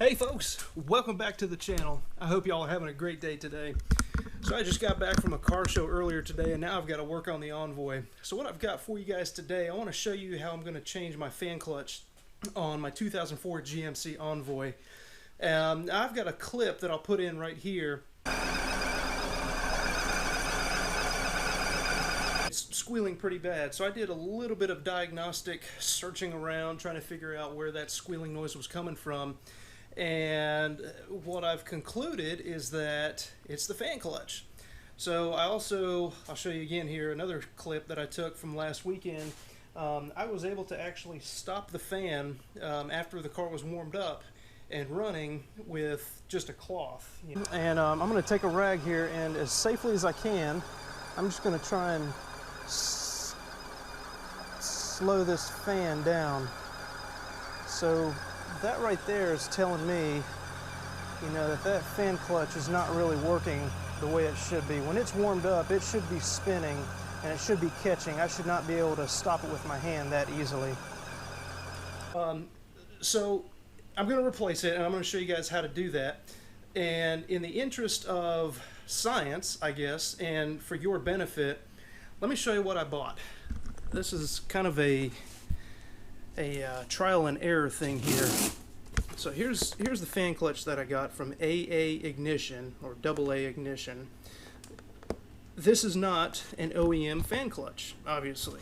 Hey folks, welcome back to the channel. I hope y'all are having a great day today. So I just got back from a car show earlier today and now I've got to work on the Envoy. So what I've got for you guys today, I want to show you how I'm going to change my fan clutch on my 2004 GMC Envoy. I've got a clip that I'll put in right here. It's squealing pretty bad, so I did a little bit of diagnostic searching around trying to figure out where that squealing noise was coming from. And what I've concluded is that it's the fan clutch. So I'll show you again here another clip that I took from last weekend. I was able to actually stop the fan after the car was warmed up and running with just a cloth. And I'm going to take a rag here, and as safely as I can, I'm just going to try and slow this fan down. So that right there is telling me, that fan clutch is not really working the way it should be. When it's warmed up, it should be spinning and it should be catching. I should not be able to stop it with my hand that easily. So I'm going to replace it, and I'm going to show you guys how to do that. And in the interest of science, I guess, and for your benefit, let me show you what I bought. This is kind of a trial and error thing here. So here's the fan clutch that I got from AA Ignition, or AA Ignition. This is not an OEM fan clutch, obviously.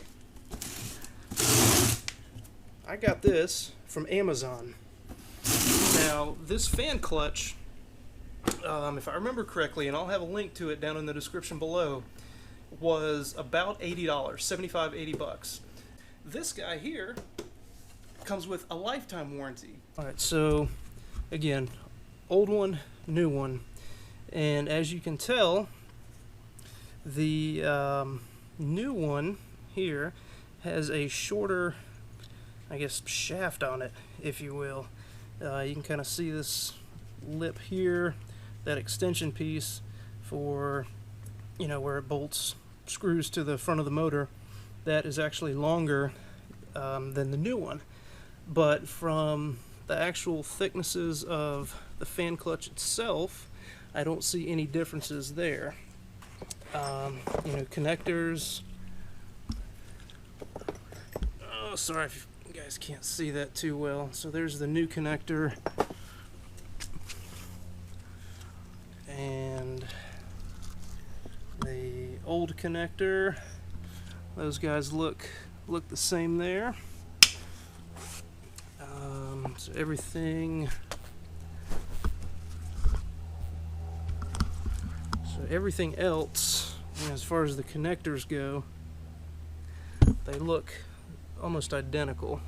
I got this from Amazon. Now this fan clutch, if I remember correctly, and I'll have a link to it down in the description below, was about $80, $75, $80. This guy here comes with a lifetime warranty. Alright, so again, old one, new one, and as you can tell, the new one here has a shorter, I guess, shaft on it, if you will. You can kind of see this lip here, that extension piece for, where it bolts screws to the front of the motor. That is actually longer than the new one. But from the actual thicknesses of the fan clutch itself, I don't see any differences there. Connectors. Oh, sorry if you guys can't see that too well. So there's the new connector. And the old connector. Those guys look the same there. So everything else, as far as the connectors go, they look almost identical.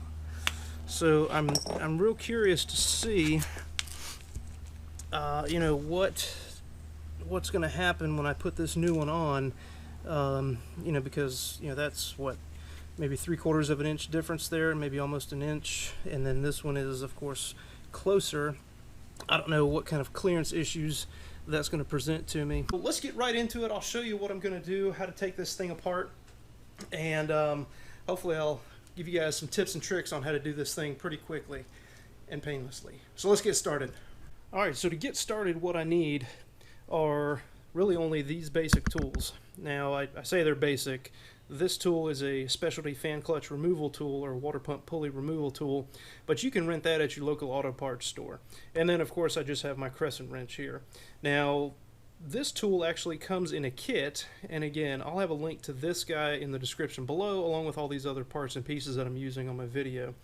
So I'm real curious to see, what's going to happen when I put this new one on. Because that's what, maybe 3/4 of an inch difference there, maybe almost an inch, and then this one is of course closer. I don't know what kind of clearance issues that's going to present to me. But let's get right into it. I'll show you what I'm going to do, how to take this thing apart, and hopefully I'll give you guys some tips and tricks on how to do this thing pretty quickly and painlessly. So let's get started. Alright, so to get started, what I need are really only these basic tools. Now I say they're basic. This tool is a specialty fan clutch removal tool, or water pump pulley removal tool, but you can rent that at your local auto parts store. And then of course I just have my crescent wrench here. Now this tool actually comes in a kit, and again I'll have a link to this guy in the description below, along with all these other parts and pieces that I'm using on my video.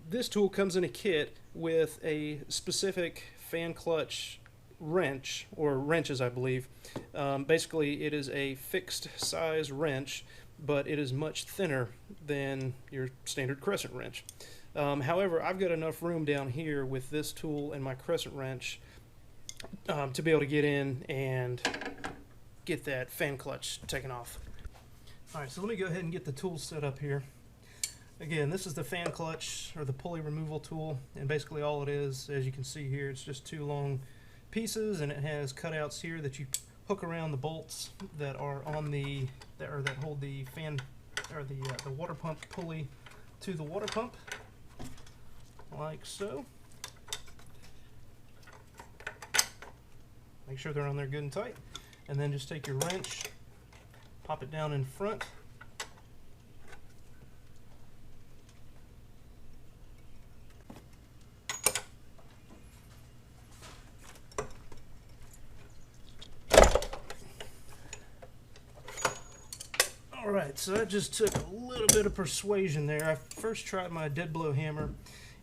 This tool comes in a kit with a specific fan clutch wrench, or wrenches I believe. Basically it is a fixed size wrench, but it is much thinner than your standard crescent wrench. However, I've got enough room down here with this tool and my crescent wrench to be able to get in and get that fan clutch taken off. Alright, so let me go ahead and get the tools set up here. Again, this is the fan clutch, or the pulley removal tool, and basically all it is, as you can see here, it's just two long pieces, and it has cutouts here that you hook around the bolts that are on the that hold the fan, or the water pump pulley to the water pump, like so. Make sure they're on there good and tight. And then just take your wrench, pop it down in front. Alright, so that just took a little bit of persuasion there. I first tried my dead blow hammer,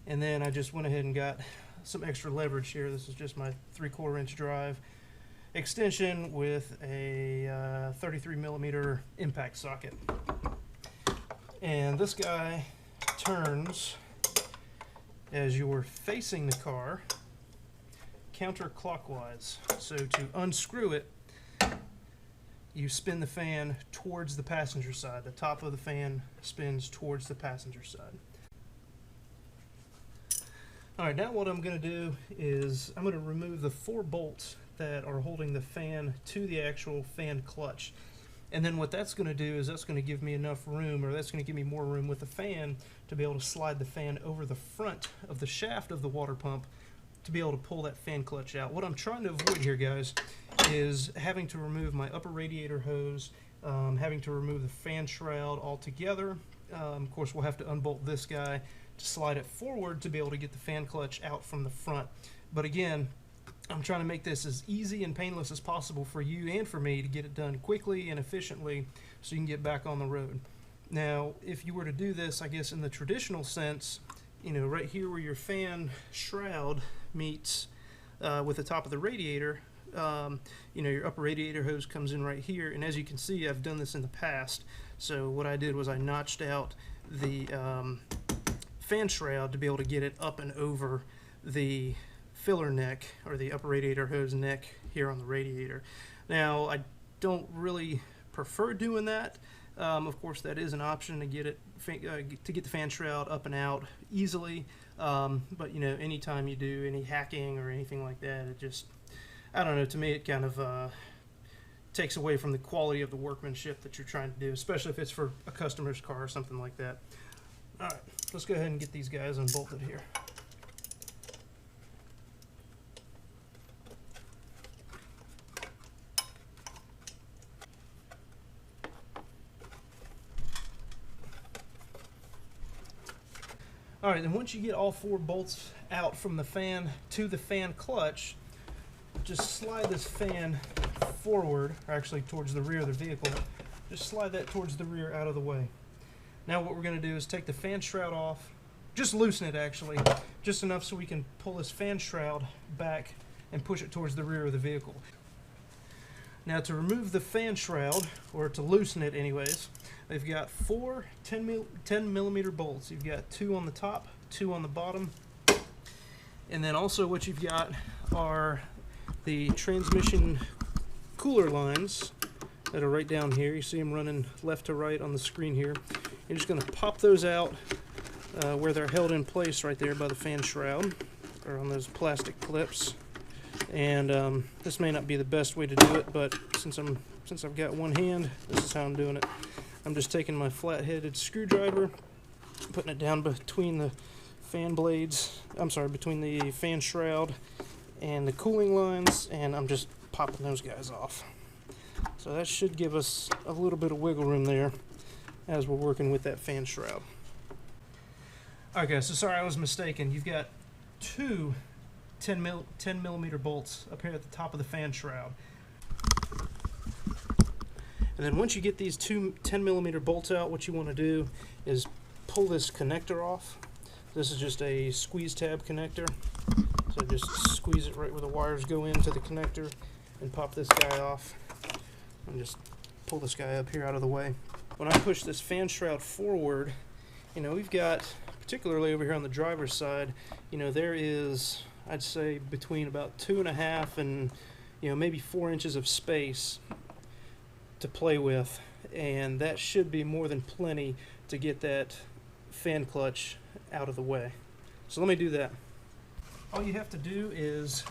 and then I just went ahead and got some extra leverage here. This is just my 3/4 inch drive extension with a 33mm impact socket. And this guy turns as you're facing the car counterclockwise. So to unscrew it, you spin the fan towards the passenger side. The top of the fan spins towards the passenger side. Alright, now what I'm going to do is I'm going to remove the 4 bolts that are holding the fan to the actual fan clutch. And then what that's going to do is that's going to give me enough room, or that's going to give me more room with the fan to be able to slide the fan over the front of the shaft of the water pump to be able to pull that fan clutch out. What I'm trying to avoid here, guys, is having to remove my upper radiator hose, having to remove the fan shroud altogether. Of course, we'll have to unbolt this guy to slide it forward to be able to get the fan clutch out from the front. But again, I'm trying to make this as easy and painless as possible for you and for me to get it done quickly and efficiently so you can get back on the road. Now, if you were to do this, I guess in the traditional sense, you know, right here where your fan shroud meets with the top of the radiator, you know, your upper radiator hose comes in right here, and as you can see, I've done this in the past. So what I did was I notched out the fan shroud to be able to get it up and over the filler neck, or the upper radiator hose neck here on the radiator. Now, I don't really prefer doing that. Of course, that is an option to get it to get the fan shroud up and out easily. But you know, anytime you do any hacking or anything like that, it just, I don't know, to me it kind of takes away from the quality of the workmanship that you're trying to do, especially if it's for a customer's car or something like that. Alright, let's go ahead and get these guys unbolted here. Alright, then once you get all 4 bolts out from the fan to the fan clutch, just slide this fan forward, or actually towards the rear of the vehicle. Just slide that towards the rear out of the way. Now what we're going to do is take the fan shroud off, just loosen it actually, just enough so we can pull this fan shroud back and push it towards the rear of the vehicle. Now to remove the fan shroud, or to loosen it anyways, they've got 4 10mm bolts. You've got 2 on the top, 2 on the bottom, and then also what you've got are the transmission cooler lines that are right down here. You see them running left to right on the screen here. You're just going to pop those out where they're held in place right there by the fan shroud, or on those plastic clips. And this may not be the best way to do it, but since I've got one hand, this is how I'm doing it. I'm just taking my flat-headed screwdriver, putting it down between the fan blades, between the fan shroud and the cooling lines, and I'm just popping those guys off. So that should give us a little bit of wiggle room there as we're working with that fan shroud. Alright guys, so sorry I was mistaken. You've got 2 10mm bolts up here at the top of the fan shroud. And then once you get these 2 10mm bolts out, what you want to do is pull this connector off. This is just a squeeze tab connector. So just squeeze it right where the wires go into the connector and pop this guy off. And just pull this guy up here out of the way. When I push this fan shroud forward, you know, we've got, particularly over here on the driver's side, you know, there is, I'd say, between about 2.5 and, you know, maybe 4 inches of space to play with, and that should be more than plenty to get that fan clutch out of the way. So let me do that. All you have to do is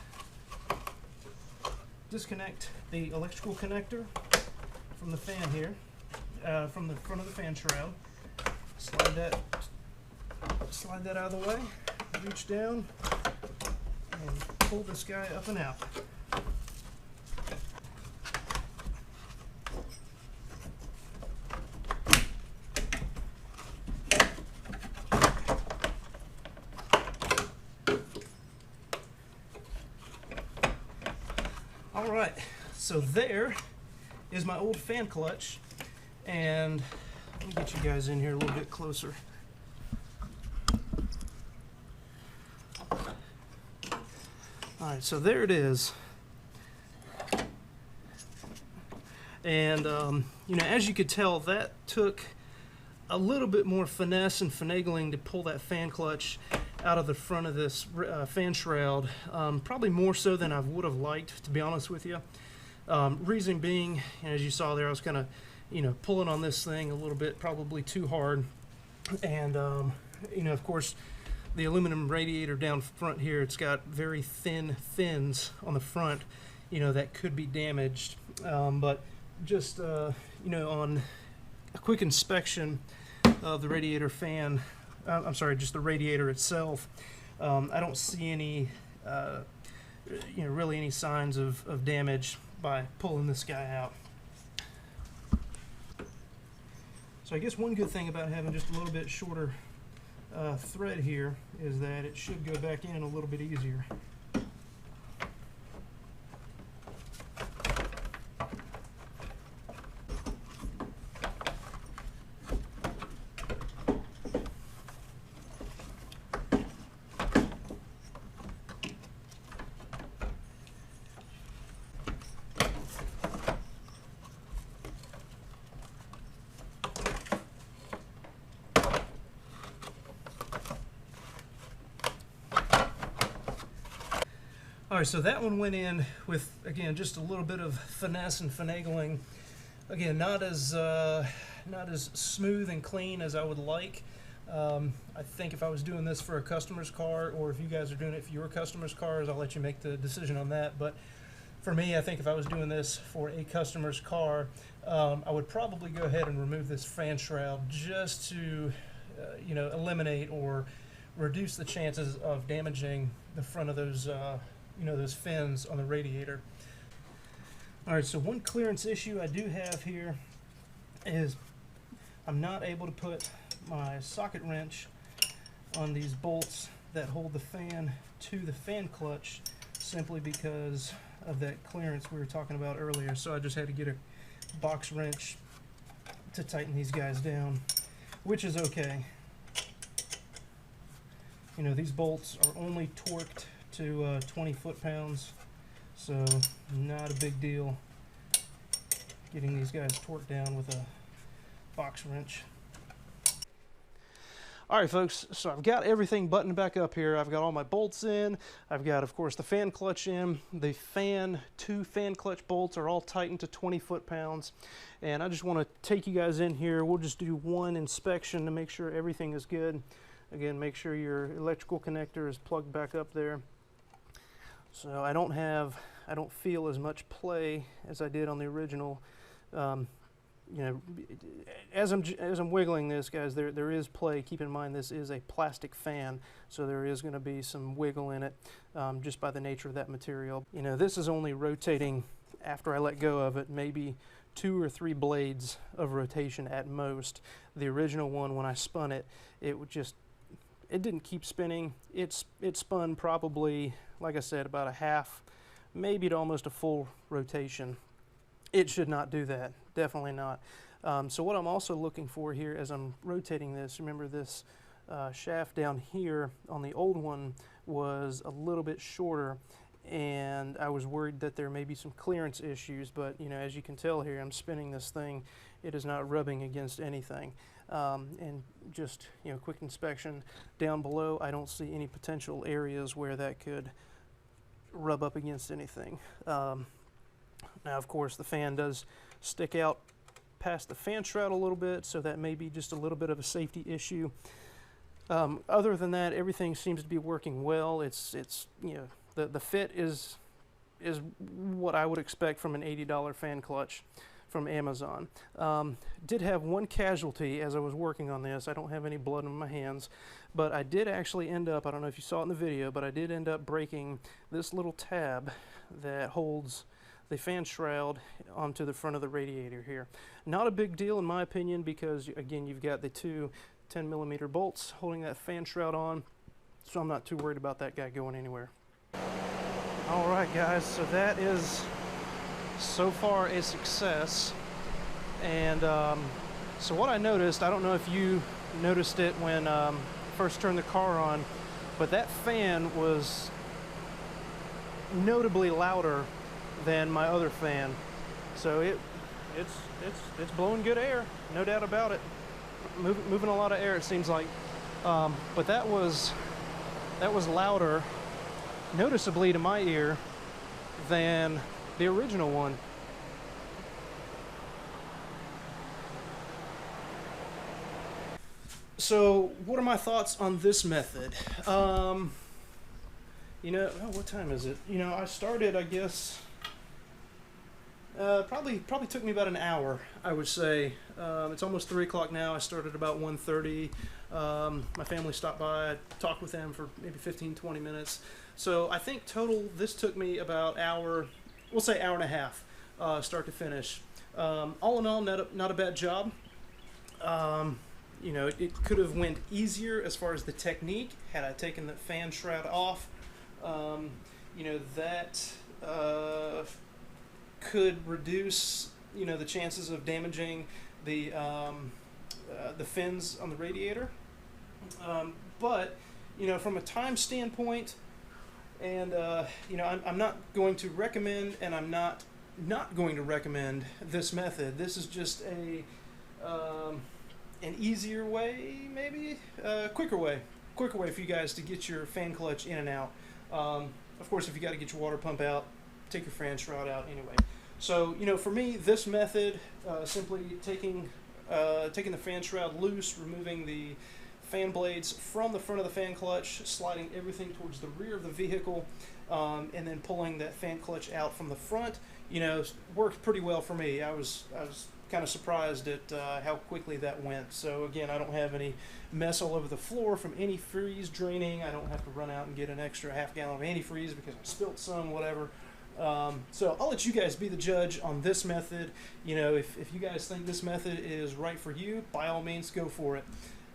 disconnect the electrical connector from the fan here, from the front of the fan shroud. Slide that out of the way, reach down, and pull this guy up and out. right, so there is my old fan clutch, and let me get you guys in here a little bit closer. Alright, so there it is. And, you know, as you could tell, that took a little bit more finesse and finagling to pull that fan clutch out of the front of this fan shroud. Probably more so than I would have liked, to be honest with you. Reason being, as you saw there, I was kind of, you know, pulling on this thing a little bit, probably too hard. And, you know, of course, the aluminum radiator down front here, it's got very thin fins on the front, you know, that could be damaged. But just, you know, on a quick inspection of the radiator fan, I'm sorry, just the radiator itself, I don't see any, you know, really any signs of damage by pulling this guy out. So I guess one good thing about having just a little bit shorter thread here is that it should go back in a little bit easier. All right, so that one went in with, again, just a little bit of finesse and finagling. Again, not as smooth and clean as I would like. I think if I was doing this for a customer's car, or if you guys are doing it for your customer's cars, I'll let you make the decision on that. But for me, I think if I was doing this for a customer's car, I would probably go ahead and remove this fan shroud just to, you know, eliminate or reduce the chances of damaging the front of those you know, those fins on the radiator. Alright, so one clearance issue I do have here is I'm not able to put my socket wrench on these bolts that hold the fan to the fan clutch, simply because of that clearance we were talking about earlier. So I just had to get a box wrench to tighten these guys down, which is okay. You know, these bolts are only torqued to 20 foot-pounds, so not a big deal getting these guys torqued down with a box wrench. Alright folks, so I've got everything buttoned back up here. I've got all my bolts in. I've got, of course, the fan clutch in. The two fan clutch bolts are all tightened to 20 foot-pounds. And I just want to take you guys in here. We'll just do one inspection to make sure everything is good. Again, make sure your electrical connector is plugged back up there. So I don't feel as much play as I did on the original. You know, as I'm wiggling this, guys, there is play. Keep in mind this is a plastic fan, so there is going to be some wiggle in it, just by the nature of that material. You know, this is only rotating after I let go of it, maybe 2 or 3 blades of rotation at most. The original one, when I spun it, it didn't keep spinning. It spun probably, like I said, about a half, maybe to almost a full rotation. It should not do that, definitely not. So what I'm also looking for here as I'm rotating this, remember this shaft down here on the old one was a little bit shorter, and I was worried that there may be some clearance issues, but you know, as you can tell here, I'm spinning this thing, it is not rubbing against anything. And just, you know, quick inspection down below, I don't see any potential areas where that could rub up against anything. Now of course the fan does stick out past the fan shroud a little bit, so that may be just a little bit of a safety issue. Other than that, everything seems to be working well. It's you know, the fit is what I would expect from an $80 fan clutch from Amazon. Did have one casualty as I was working on this. I don't have any blood on my hands, but I did actually end up, I don't know if you saw it in the video, but I did end up breaking this little tab that holds the fan shroud onto the front of the radiator here. Not a big deal in my opinion, because again, you've got the two 10mm bolts holding that fan shroud on, so I'm not too worried about that guy going anywhere. Alright guys, so that is so far a success. And so what I noticed, I don't know if you noticed it when first turned the car on, but that fan was notably louder than my other fan. So it's blowing good air, no doubt about it. Moving a lot of air, it seems like. But that was louder, noticeably to my ear, than the original one. So what are my thoughts on this method? You know, oh, what time is it? You know, I started, I guess, probably took me about an hour, I would say. It's almost 3 o'clock now. I started about 1:30. My family stopped by. I talked with them for maybe 15-20 minutes. So I think total this took me about hour, we'll say hour and a half, start to finish. All in all, not a bad job. You know, it could have went easier as far as the technique had I taken the fan shroud off. You know, that could reduce, you know, the chances of damaging the fins on the radiator. But, you know, from a time standpoint, and, you know, I'm not going to recommend, and I'm not going to recommend this method. This is just an easier way, maybe, quicker way for you guys to get your fan clutch in and out. Of course, if you got to get your water pump out, take your fan shroud out anyway. So, you know, for me, this method, simply taking the fan shroud loose, removing the fan blades from the front of the fan clutch, sliding everything towards the rear of the vehicle, and then pulling that fan clutch out from the front, you know, worked pretty well for me. I was kind of surprised at how quickly that went. So again, I don't have any mess all over the floor from antifreeze draining. I don't have to run out and get an extra half gallon of antifreeze because I spilt some, whatever. So I'll let you guys be the judge on this method. You know, if you guys think this method is right for you, by all means, go for it.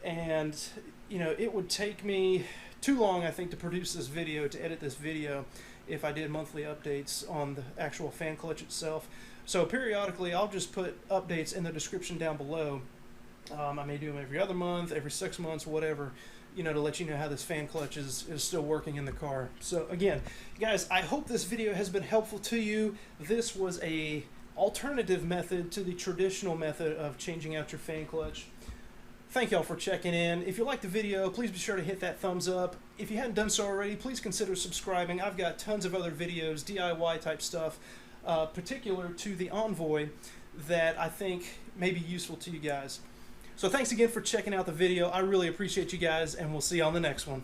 And, you know, it would take me too long, I think, to produce this video, to edit this video, if I did monthly updates on the actual fan clutch itself. So periodically, I'll just put updates in the description down below. I may do them every other month, every 6 months, whatever, you know, to let you know how this fan clutch is still working in the car. So again, guys, I hope this video has been helpful to you. This was a alternative method to the traditional method of changing out your fan clutch. Thank y'all for checking in. If you liked the video, please be sure to hit that thumbs up. If you hadn't done so already, please consider subscribing. I've got tons of other videos, DIY type stuff, particular to the Envoy, that I think may be useful to you guys. So thanks again for checking out the video. I really appreciate you guys, and we'll see you on the next one.